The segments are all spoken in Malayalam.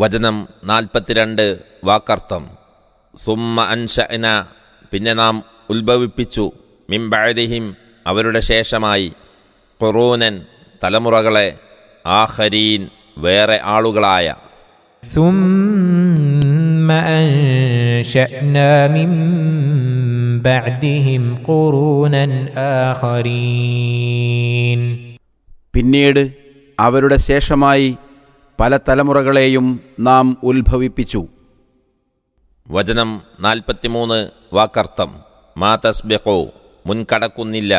വചനം 42 വാക്കർത്ഥം. സുമ്മ അൻശഅന പിന്നെ നാം ഉത്ഭവിപ്പിച്ചു, മിൻ ബഅദിഹിം അവരുടെ ശേഷമായി, ഖുറൂനൻ തലമുറകളെ, ആഖരീൻ വേറെ ആളുകളായ. ثم أنشأنا من بعدهم قرونا آخرين പിന്നീട് അവരുടെ ശേഷമായി പല തലമുറകളെയും നാം ഉത്ഭവിപ്പിച്ചു. വചനം 43 വാക്കർത്ഥം. മാ തസ്ബിഖു മുൻകടക്കുന്നില്ല,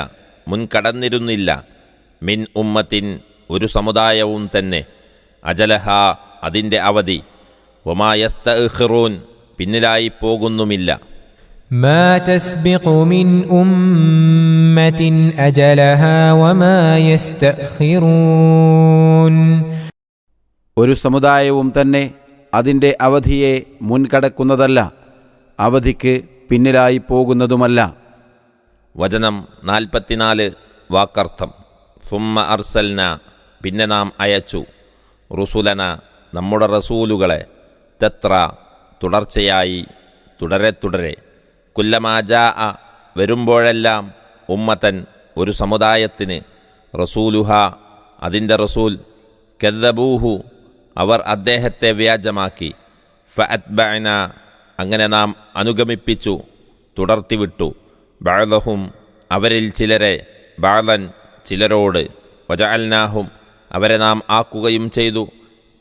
മുൻകടന്നിരുന്നില്ല, മിൻ ഉമ്മത്തിൻ ഒരു സമുദായവും തന്നെ, അജലഹ അതിൻ്റെ അവധി, വമാ യസ്തഅഖിറൂൻ പിന്നിലായി പോകുന്നുമില്ല. ما تسبق من أمة أجلها وما يستأخرون ഒരു സമുദായവും തന്നെ അതിൻ്റെ അവധിയെ മുൻകടക്കുന്നതല്ല, അവധിക്ക് പിന്നിലായി പോകുന്നതുമല്ല. വചനം 44 വാക്കർത്ഥം. സുമ്മ അർസൽന പിന്നെ നാം അയച്ചു, റുസുലന നമ്മുടെ റസൂലുകളെ, തത്ര തുടർച്ചയായി, തുടരെ തുടരെ, കുല്ലമാ ജാഅ വരുമ്പോഴെല്ലാം, ഉമ്മത്തൻ ഒരു സമുദായത്തിന്, റസൂലുഹ അതിൻ്റെ റസൂൽ, കദ്ദബൂഹു അവർ അദ്ദേഹത്തെ വ്യാജമാക്കി, ഫഅത്ബഅന അങ്ങനെ നാം അനുഗമിപ്പിച്ചു, തുടർത്തിവിട്ടു, ബഅദഹും അവരിൽ ചിലരെ, ബഅദൻ ചിലരോട്, വജഅൽനാഹും അവരെ നാം ആക്കുകയും ചെയ്തു,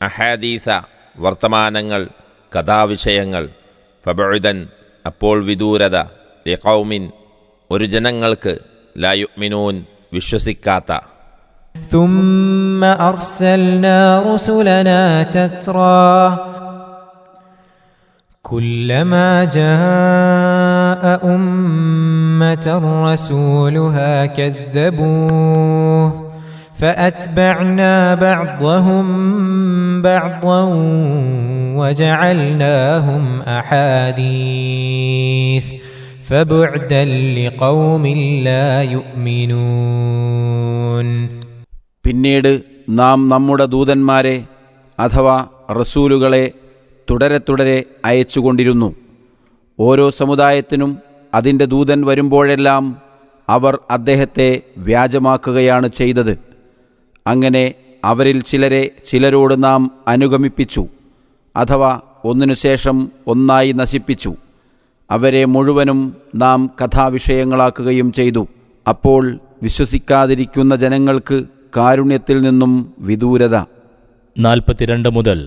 അഹാദീസ വർത്തമാനങ്ങൾ, കഥാവിഷയങ്ങൾ, ഫബഉദൻ അപ്പോൾ വിദൂരത, ലിഖൗമിൻ ഒരു ജനങ്ങൾക്ക്, ലാ യുഅ്മിനൂൻ വിശ്വസിക്കാത്ത. ثم أرسلنا رسلنا تترى كلما جاء أمة رسولها كذبوه فأتبعنا بعضهم بعضا وجعلناهم أحاديث فبعدا لقوم لا يؤمنون പിന്നീട് നാം നമ്മുടെ ദൂതന്മാരെ അഥവാ റസൂലുകളെ തുടരെ തുടരെ അയച്ചുകൊണ്ടിരുന്നു. ഓരോ സമുദായത്തിനും അതിൻ്റെ ദൂതൻ വരുമ്പോഴെല്ലാം അവർ അദ്ദേഹത്തെ വ്യാജമാക്കുകയാണ് ചെയ്തത്. അങ്ങനെ അവരിൽ ചിലരെ ചിലരോട് നാം അനുഗമിപ്പിച്ചു, അഥവാ ഒന്നിനുശേഷം ഒന്നായി നശിപ്പിച്ചു. അവരെ മുഴുവനും നാം കഥാവിഷയങ്ങളാക്കുകയും ചെയ്തു. അപ്പോൾ വിശ്വസിക്കാതിരിക്കുന്ന ജനങ്ങൾക്ക് കാരുണ്യത്തിൽ നിന്നും വിദൂരത. 42 മുതൽ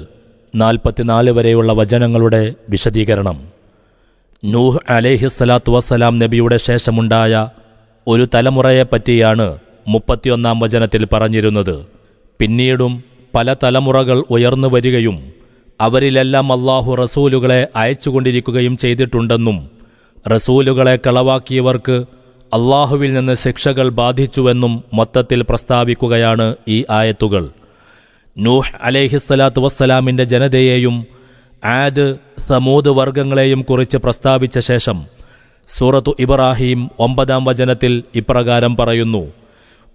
44 വരെയുള്ള വചനങ്ങളുടെ വിശദീകരണം. നൂഹ് അലൈഹിസ്സലാത്തു വസ്സലാം നബിയുടെ ശേഷമുണ്ടായ ഒരു തലമുറയെപ്പറ്റിയാണ് 31 വചനത്തിൽ പറഞ്ഞിരുന്നത്. പിന്നീടും പല തലമുറകൾ ഉയർന്നു വരികയും അവരിലെല്ലാം അല്ലാഹു റസൂലുകളെ അയച്ചുകൊണ്ടിരിക്കുകയും ചെയ്തിട്ടുണ്ടെന്നും റസൂലുകളെ കളവാക്കിയവർക്ക് അല്ലാഹുവിൽ നിന്ന് ശിക്ഷകൾ ബാധിച്ചുവെന്നും മൊത്തത്തിൽ പ്രസ്താവിക്കുകയാണ് ഈ ആയത്തുകൾ. നൂഹ് അലൈഹിസ്സലാത്തു വസ്സലാമിൻ്റെ ജനതയെയും ആദ്, സമൂദ് വർഗങ്ങളെയും കുറിച്ച് പ്രസ്താവിച്ച ശേഷം സൂറത്തു ഇബ്രാഹിം 9 വചനത്തിൽ ഇപ്രകാരം പറയുന്നു: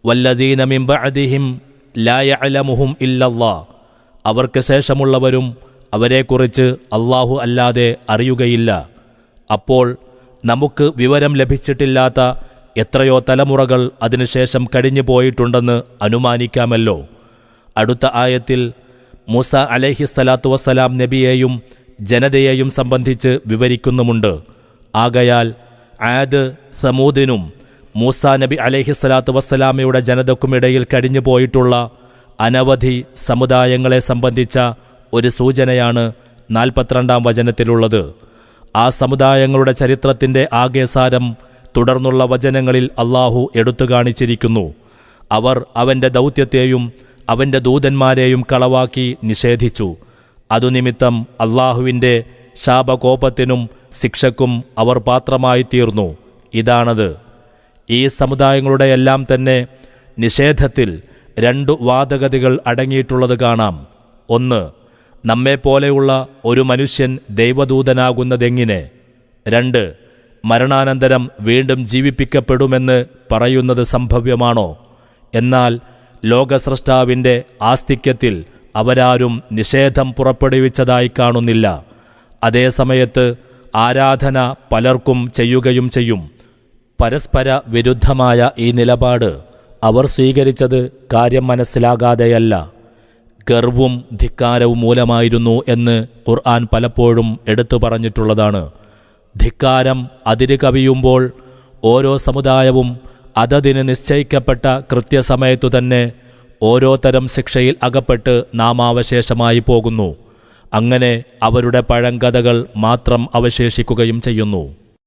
വല്ലദീന മിൻ ബഅദിഹിം ലാ യഅലമുഹും ഇല്ലല്ലാഹ് അവർക്ക് ശേഷമുള്ളവരും അവരെക്കുറിച്ച് അല്ലാഹു അല്ലാതെ അറിയുകയില്ല. അപ്പോൾ നമുക്ക് വിവരം ലഭിച്ചിട്ടില്ലാത്ത എത്രയോ തലമുറകൾ അതിനുശേഷം കഴിഞ്ഞു പോയിട്ടുണ്ടെന്ന് അനുമാനിക്കാമല്ലോ. അടുത്ത ആയത്തിൽ മൂസ അലൈഹിസ്സലാത്തു വസ്സലാം നബിയെയും ജനതയെയും സംബന്ധിച്ച് വിവരിക്കുന്നുമുണ്ട്. ആകയാൽ ആദ്, സമൂദിനും മൂസ നബി അലൈഹിസ്സലാത്തു വസ്സലാമയുടെ ജനതക്കുമിടയിൽ കഴിഞ്ഞു പോയിട്ടുള്ള അനവധി സമുദായങ്ങളെ സംബന്ധിച്ച ഒരു സൂചനയാണ് 42 വചനത്തിലുള്ളത്. ആ സമുദായങ്ങളുടെ ചരിത്രത്തിൻ്റെ ആകെസാരം തുടർന്നുള്ള വചനങ്ങളിൽ അല്ലാഹു എടുത്തു കാണിച്ചിരിക്കുന്നു. അവർ അവൻ്റെ ദൗത്യത്തെയും അവൻ്റെ ദൂതന്മാരെയും കളവാക്കി നിഷേധിച്ചു. അതുനിമിത്തം അല്ലാഹുവിൻ്റെ ശാപകോപത്തിനും ശിക്ഷക്കും അവർ പാത്രമായി തീർന്നു. ഇതാണത്. ഈ സമുദായങ്ങളുടെയെല്ലാം തന്നെ നിഷേധത്തിൽ 2 വാദഗതികൾ അടങ്ങിയിട്ടുള്ളത് കാണാം. ഒന്ന്, നമ്മെപ്പോലെയുള്ള ഒരു മനുഷ്യൻ ദൈവദൂതനാകുന്നതെങ്ങനെ? 2, മരണാനന്തരം വീണ്ടും ജീവിപ്പിക്കപ്പെടുമെന്ന് പറയുന്നത് സംഭവ്യമാണോ? എന്നാൽ ലോകസ്രഷ്ടാവിൻ്റെ ആസ്തിക്യത്തിൽ അവരാരും നിഷേധം പുറപ്പെടുവിച്ചതായി കാണുന്നില്ല. അതേസമയത്ത് ആരാധന പലർക്കും ചെയ്യുകയും ചെയ്യും. പരസ്പര വിരുദ്ധമായ ഈ നിലപാട് അവർ സ്വീകരിച്ചത് കാര്യം മനസ്സിലാകാതെയല്ല, ഗർവും ധിക്കാരവും മൂലമായിരുന്നു എന്ന് ഖുർആൻ പലപ്പോഴും എടുത്തു പറഞ്ഞിട്ടുള്ളതാണ്. ധിക്കാരം അതിര് കവിയുമ്പോൾ ഓരോ സമുദായവും അതതിന് നിശ്ചയിക്കപ്പെട്ട കൃത്യസമയത്തു തന്നെ ഓരോ തരം ശിക്ഷയിൽ അകപ്പെട്ട് നാമാവശേഷമായി പോകുന്നു. അങ്ങനെ അവരുടെ പഴങ്കഥകൾ മാത്രം അവശേഷിക്കുകയും ചെയ്യുന്നു.